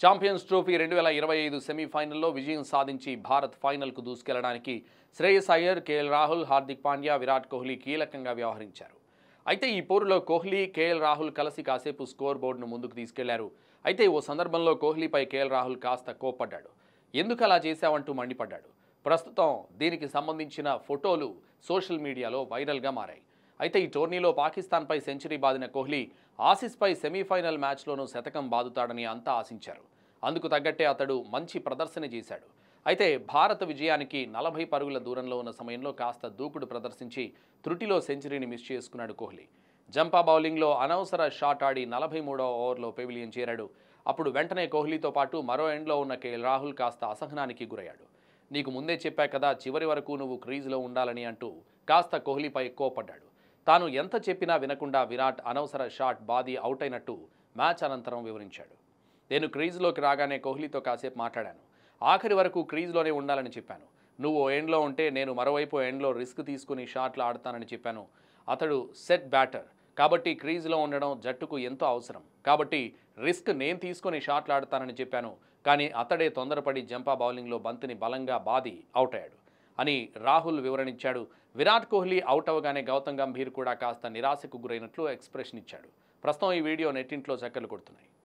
Champions trophy 2025 సెమీఫైనల్లో విజయం సాధించి భారత్ ఫైనల్కు దూసుకెళ్లడానికి శ్రేయస్ అయ్యర్, కేఎల్ రాహుల్, హార్దిక్ పాండ్యా, విరాట్ కోహ్లీ కీలకంగా వ్యవహరించారు. అయితే ఈ పోరులో కోహ్లీ, కేఎల్ రాహుల్ కలిసి కాసేపు స్కోర్ బోర్డును ముందుకు తీసుకెళ్లారు. అయితే ఓ సందర్భంలో కోహ్లీపై కేఎల్ రాహుల్ కాస్త కోప్పడ్డాడు. ఎందుకు అలా చేశావంటూ మండిపడ్డాడు. ప్రస్తుతం దీనికి సంబంధించిన ఫోటోలు సోషల్ మీడియాలో వైరల్గా మారాయి. అయితే ఈ టోర్నీలో పాకిస్తాన్పై సెంచరీ బాదిన కోహ్లీ ఆసీస్పై సెమీఫైనల్ మ్యాచ్లోనూ శతకం బాదుతాడని అంతా ఆశించారు. అందుకు తగ్గట్టే అతడు మంచి ప్రదర్శన చేశాడు. అయితే భారత విజయానికి 40 పరుగుల దూరంలో ఉన్న సమయంలో కాస్త దూకుడు ప్రదర్శించి త్రుటిలో సెంచరీని మిస్ చేసుకున్నాడు కోహ్లీ. జంపా బౌలింగ్లో అనవసర షాట్ ఆడి 43వ ఓవర్లో పెవిలియన్ చేరాడు. అప్పుడు వెంటనే కోహ్లీతో పాటు మరో ఎండ్లో ఉన్న కేఎల్ రాహుల్ కాస్త అసహనానికి గురయ్యాడు. నీకు ముందే చెప్పా కదా చివరి వరకు నువ్వు క్రీజులో ఉండాలని అంటూ కాస్త కోహ్లీపై కోప్పడ్డాడు. తాను ఎంత చెప్పినా వినకుండా విరాట్ అనవసర షాట్ బాది అవుట్ అయినట్టు మ్యాచ్ అనంతరం వివరించాడు. నేను క్రీజ్లోకి రాగానే కోహ్లీతో కాసేపు మాట్లాడాను. ఆఖరి వరకు క్రీజ్లోనే ఉండాలని చెప్పాను. నువ్వు ఓ ఎండ్లో ఉంటే నేను మరోవైపు ఎండ్లో రిస్క్ తీసుకుని షాట్లు ఆడతానని చెప్పాను. అతడు సెట్ బ్యాటర్ కాబట్టి క్రీజ్లో ఉండడం జట్టుకు ఎంతో అవసరం. కాబట్టి రిస్క్ నేను తీసుకొని షాట్లు ఆడతానని చెప్పాను. కానీ అతడే తొందరపడి జంపా బౌలింగ్లో బంతిని బలంగా బాది అవుట్ అయ్యాడు అని రాహుల్ వివరణించాడు. విరాట్ కోహ్లీ అవుట్ అవగానే గౌతమ్ గంభీర్ కూడా కాస్త నిరాశకు గురైనట్లు ఎక్స్ప్రెషన్ ఇచ్చాడు. ప్రస్తుతం ఈ వీడియో నెట్టింట్లో చక్కర్లు కొడుతున్నాయి.